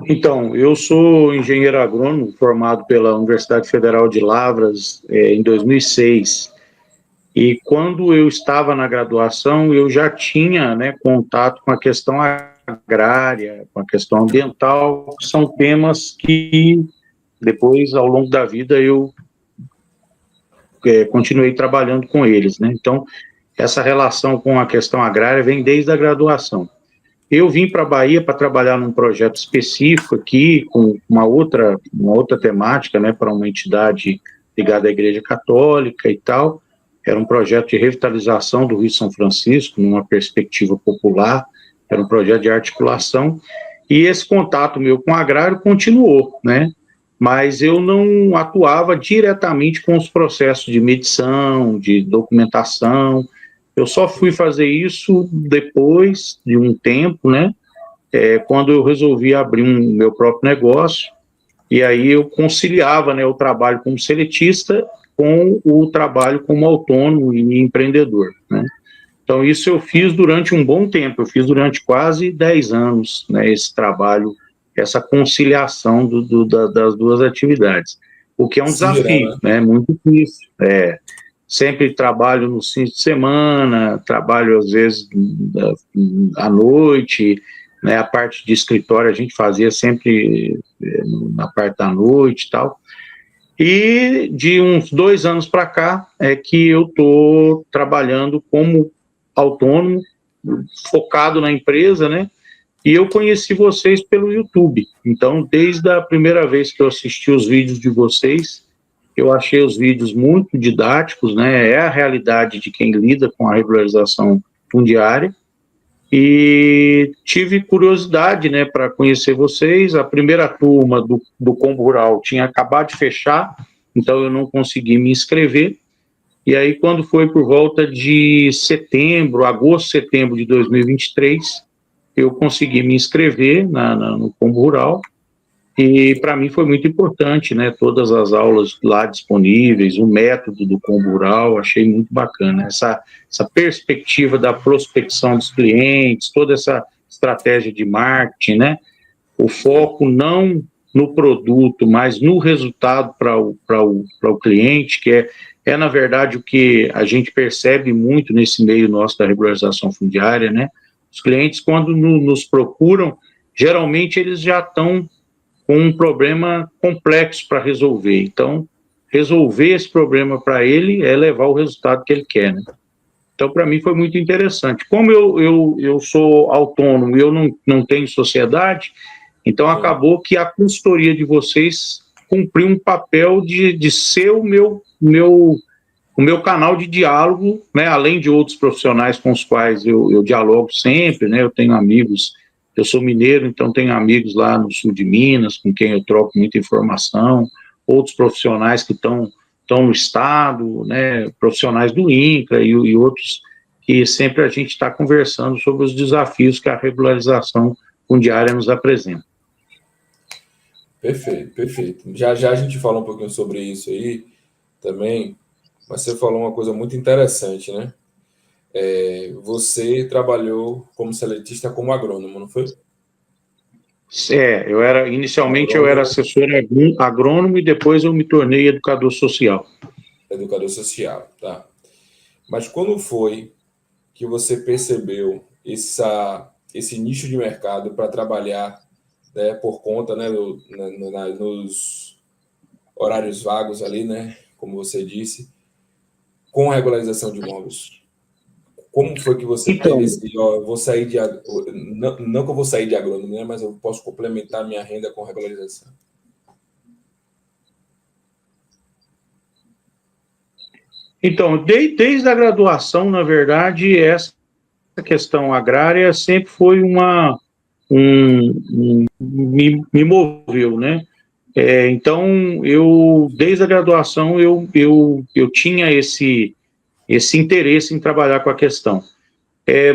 Então, eu sou engenheiro agrônomo formado pela Universidade Federal de Lavras em 2006. E quando eu estava na graduação, eu já tinha, né, contato com a questão agrária, com a questão ambiental, que são temas que depois, ao longo da vida, eu continuei trabalhando com eles, né? Então, essa relação com a questão agrária vem desde a graduação. Eu vim para a Bahia para trabalhar num projeto específico aqui, com uma outra temática, né, para uma entidade ligada à Igreja Católica e tal. Era um projeto de revitalização do Rio São Francisco, numa perspectiva popular, era um projeto de articulação, e esse contato meu com o agrário continuou, né? Mas eu não atuava diretamente com os processos de medição, de documentação. Eu só fui fazer isso depois de um tempo, né? Quando eu resolvi abrir meu próprio negócio, e aí eu conciliava, né, o trabalho como seletista com o trabalho como autônomo e empreendedor, né? Então, isso eu fiz durante um bom tempo, eu fiz durante quase 10 anos, né, esse trabalho, essa conciliação das duas atividades, o que é um Se virar, desafio, né? né, muito difícil. Sempre trabalho no fim de semana, trabalho às vezes à noite, né, a parte de escritório a gente fazia sempre na parte da noite e tal. E de uns 2 anos para cá é que eu estou trabalhando como autônomo, focado na empresa, né? E eu conheci vocês pelo YouTube. Então, desde a primeira vez que eu assisti os vídeos de vocês, eu achei os vídeos muito didáticos, né? É a realidade de quem lida com a regularização fundiária. E tive curiosidade, né, para conhecer vocês. A primeira turma do Combo Rural tinha acabado de fechar, então eu não consegui me inscrever. E aí, quando foi por volta de agosto, setembro de 2023, eu consegui me inscrever no Combo Rural. E para mim foi muito importante, né? Todas as aulas lá disponíveis, o método do Combo Rural, achei muito bacana. Essa perspectiva da prospecção dos clientes, toda essa estratégia de marketing, né? O foco não no produto, mas no resultado para o cliente, que na verdade, o que a gente percebe muito nesse meio nosso da regularização fundiária, né? Os clientes, quando nos procuram, geralmente eles já estão com um problema complexo para resolver. Então, resolver esse problema para ele é levar o resultado que ele quer, né? Então, para mim, foi muito interessante. Como eu sou autônomo e eu não tenho sociedade, então Sim. acabou que a consultoria de vocês cumpriu um papel de ser o meu canal de diálogo, né? Além de outros profissionais com os quais eu dialogo sempre, né? Eu tenho amigos, eu sou mineiro, então tenho amigos lá no sul de Minas, com quem eu troco muita informação, outros profissionais que estão no estado, né? Profissionais do INCRA e outros que sempre a gente está conversando sobre os desafios que a regularização fundiária nos apresenta. Perfeito, perfeito. Já já a gente fala um pouquinho sobre isso aí também, mas você falou uma coisa muito interessante, né? Você trabalhou como seletista, como agrônomo, não foi? Inicialmente eu era Agrônomo, assessor agrônomo e depois eu me tornei educador social. educador social, tá? Mas quando foi que você percebeu esse nicho de mercado para trabalhar, né, por conta, né, nos horários vagos ali, né, como você disse, com a regularização de imóveis? Como foi que você teve Então, esse, ó, eu vou sair de, não que eu vou sair de agrônomo, né, mas eu posso complementar minha renda com regularização? desde a graduação, na verdade, essa questão agrária sempre foi me moveu, né? Então, desde a graduação, eu tinha esse interesse em trabalhar com a questão.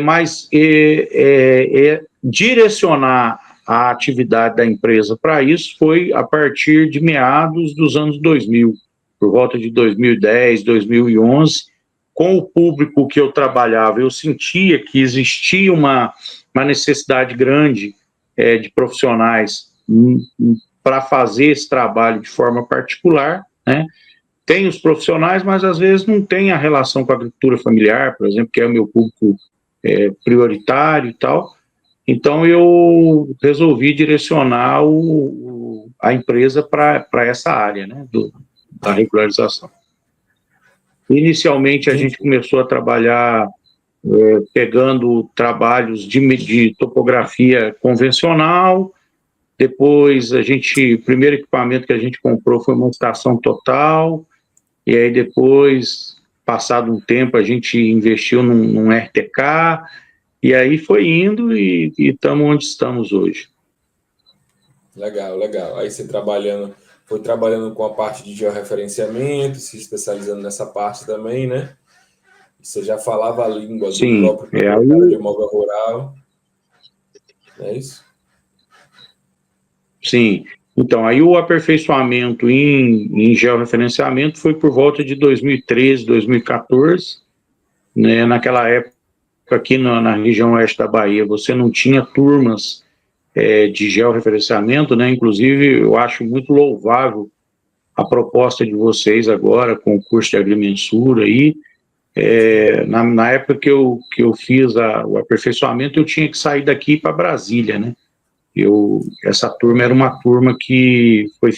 Mas direcionar a atividade da empresa para isso foi a partir de meados dos anos 2000, por volta de 2010, 2011, com o público que eu trabalhava, eu sentia que existia uma necessidade grande de profissionais para fazer esse trabalho de forma particular, né? Tem os profissionais, mas às vezes não tem a relação com a agricultura familiar, por exemplo, que é o meu público prioritário e tal. Então, eu resolvi direcionar a empresa para essa área, né, da regularização. Inicialmente, a gente começou a trabalhar pegando trabalhos de topografia convencional. Depois, o primeiro equipamento que a gente comprou foi uma estação total, e aí depois, passado um tempo, a gente investiu num RTK, e aí foi indo e estamos onde estamos hoje. Legal, legal. Aí você foi trabalhando com a parte de georreferenciamento, se especializando nessa parte também, né? Você já falava a língua do próprio proprietário de imóvel rural, não é isso? Sim. Então, aí o aperfeiçoamento em georreferenciamento foi por volta de 2013, 2014, né? Naquela época, aqui na região oeste da Bahia, você não tinha turmas de georreferenciamento, né? Inclusive, eu acho muito louvável a proposta de vocês agora com o curso de agrimensura aí. Na época que eu fiz o aperfeiçoamento, eu tinha que sair daqui para Brasília, né? Essa turma era uma turma que foi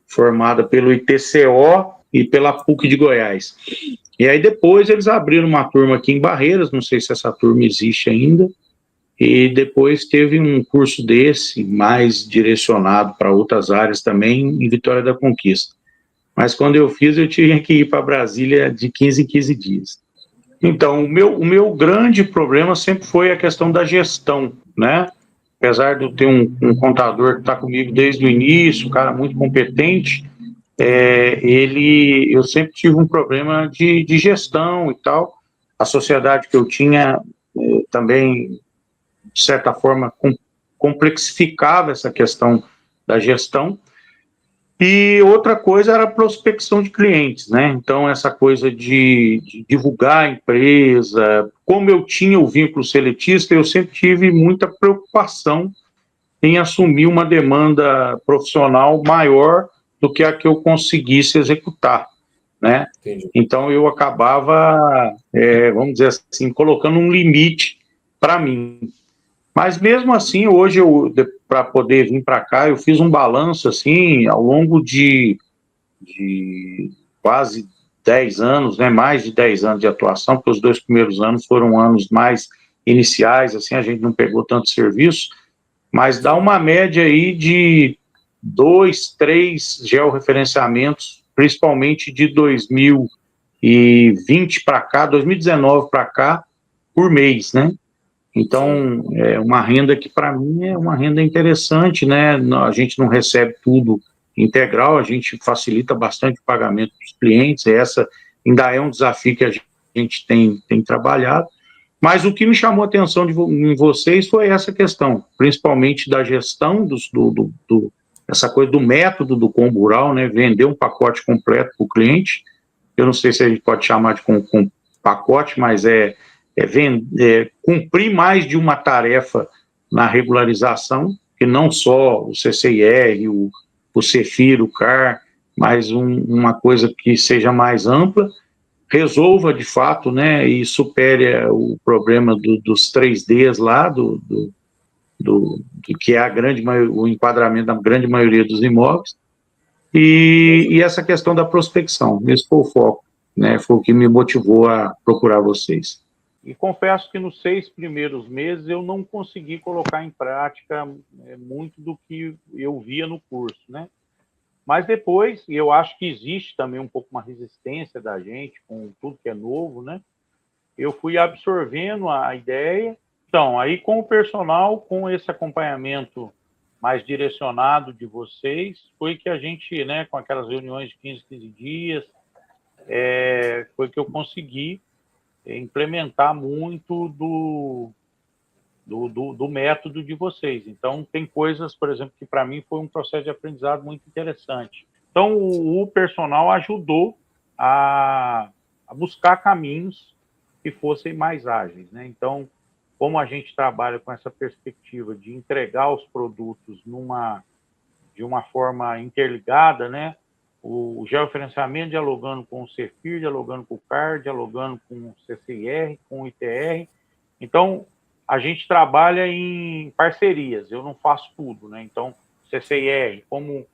formada pelo ITCO e pela PUC de Goiás. E aí depois eles abriram uma turma aqui em Barreiras, não sei se essa turma existe ainda, e depois teve um curso desse, mais direcionado para outras áreas também, em Vitória da Conquista. Mas quando eu fiz, eu tinha que ir para Brasília de 15 em 15 dias. Então, o meu grande problema sempre foi a questão da gestão, né? Apesar de eu ter um contador que está comigo desde o início, um cara muito competente, eu sempre tive um problema de gestão e tal. A sociedade que eu tinha também, de certa forma, complexificava essa questão da gestão. E outra coisa era a prospecção de clientes, né? Então, essa coisa de divulgar a empresa, como eu tinha o vínculo seletista, eu sempre tive muita preocupação em assumir uma demanda profissional maior do que a que eu conseguisse executar, né? Entendi. Então, eu acabava, vamos dizer assim, colocando um limite para mim. Mas mesmo assim, hoje, para poder vir para cá, eu fiz um balanço assim, ao longo de quase 10 anos, né, mais de 10 anos de atuação, porque os 2 primeiros anos foram anos mais iniciais, assim, a gente não pegou tanto serviço, mas dá uma média aí de 2, 3 georreferenciamentos, principalmente de 2020 para cá, 2019 para cá, por mês, né? Então, é uma renda que, para mim, é uma renda interessante, né? A gente não recebe tudo integral, a gente facilita bastante o pagamento dos clientes, essa ainda é um desafio que a gente tem trabalhado, mas o que me chamou a atenção em vocês foi essa questão, principalmente da gestão, essa coisa do método do combo rural, né? Vender um pacote completo para o cliente, eu não sei se a gente pode chamar de pacote, mas cumprir mais de uma tarefa na regularização, que não só o CCIR, o CEFIR, o CAR, mas uma coisa que seja mais ampla, resolva de fato, né, e supere o problema dos 3Ds lá, do que é o enquadramento da grande maioria dos imóveis, e essa questão da prospecção. Esse foi o foco, né, foi o que me motivou a procurar vocês. E confesso que nos 6 primeiros meses eu não consegui colocar em prática muito do que eu via no curso, né? Mas depois, e eu acho que existe também um pouco uma resistência da gente com tudo que é novo, né? Eu fui absorvendo a ideia. Então, aí com o personal, com esse acompanhamento mais direcionado de vocês, foi que a gente, né, com aquelas reuniões de 15, 15 dias, foi que eu consegui implementar muito do método de vocês. Então, tem coisas, por exemplo, que para mim foi um processo de aprendizado muito interessante. Então, o personal ajudou a buscar caminhos que fossem mais ágeis, né? Então, como a gente trabalha com essa perspectiva de entregar os produtos de uma forma interligada, né? O georreferenciamento dialogando com o CEFIR, dialogando com o CAR, dialogando com o CCIR, com o ITR. Então, a gente trabalha em parcerias, eu não faço tudo, né? Então, CCIR, como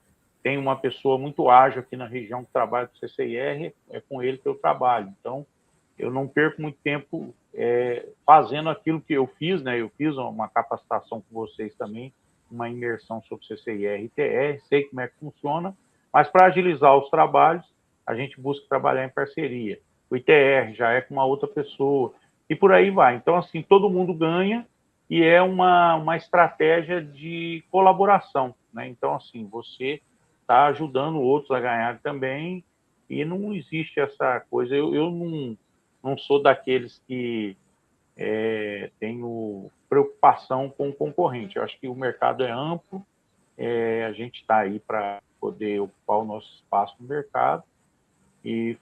tem uma pessoa muito ágil aqui na região que trabalha com CCIR, é com ele que eu trabalho. Então, eu não perco muito tempo fazendo aquilo que eu fiz, né? Eu fiz uma capacitação com vocês também, uma imersão sobre CCIR e ITR, sei como é que funciona, mas para agilizar os trabalhos, a gente busca trabalhar em parceria. O ITR já é com uma outra pessoa, e por aí vai. Então, assim, todo mundo ganha e é uma estratégia de colaboração, né? Então, assim, você está ajudando outros a ganhar também e não existe essa coisa. Eu não sou daqueles que tenho preocupação com o concorrente. Eu acho que o mercado é amplo, a gente está aí para poder ocupar o nosso espaço no mercado e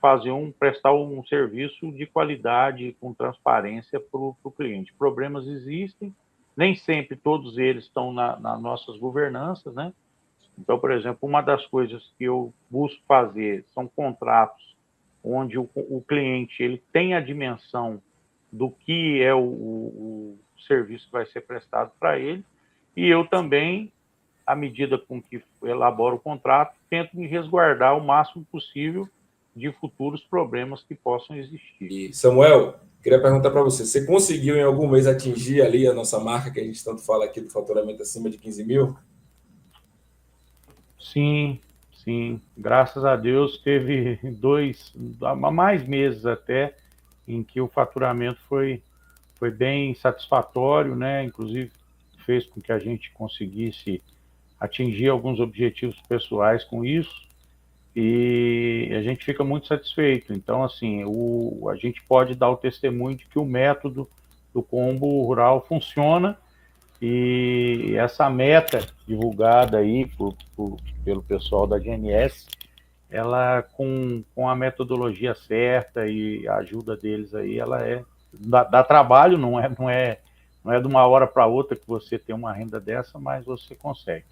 prestar um serviço de qualidade com transparência para o cliente. Problemas existem, nem sempre todos eles estão nas nossas governanças, né? Então, por exemplo, uma das coisas que eu busco fazer são contratos onde o cliente ele tem a dimensão do que é o serviço que vai ser prestado para ele, e eu também, à medida com que elaboro o contrato, tento me resguardar o máximo possível de futuros problemas que possam existir. E, Samuel, queria perguntar para você, você conseguiu em algum mês atingir ali a nossa marca, que a gente tanto fala aqui do faturamento acima de 15 mil? Sim, sim. Graças a Deus teve mais meses até, em que o faturamento foi bem satisfatório, né? Inclusive fez com que a gente conseguisse atingir alguns objetivos pessoais com isso e a gente fica muito satisfeito. Então, assim, a gente pode dar o testemunho de que o método do combo rural funciona e essa meta divulgada aí pelo pessoal da GNS, ela com a metodologia certa e a ajuda deles aí, ela dá trabalho, não é de uma hora para outra que você tem uma renda dessa, mas você consegue.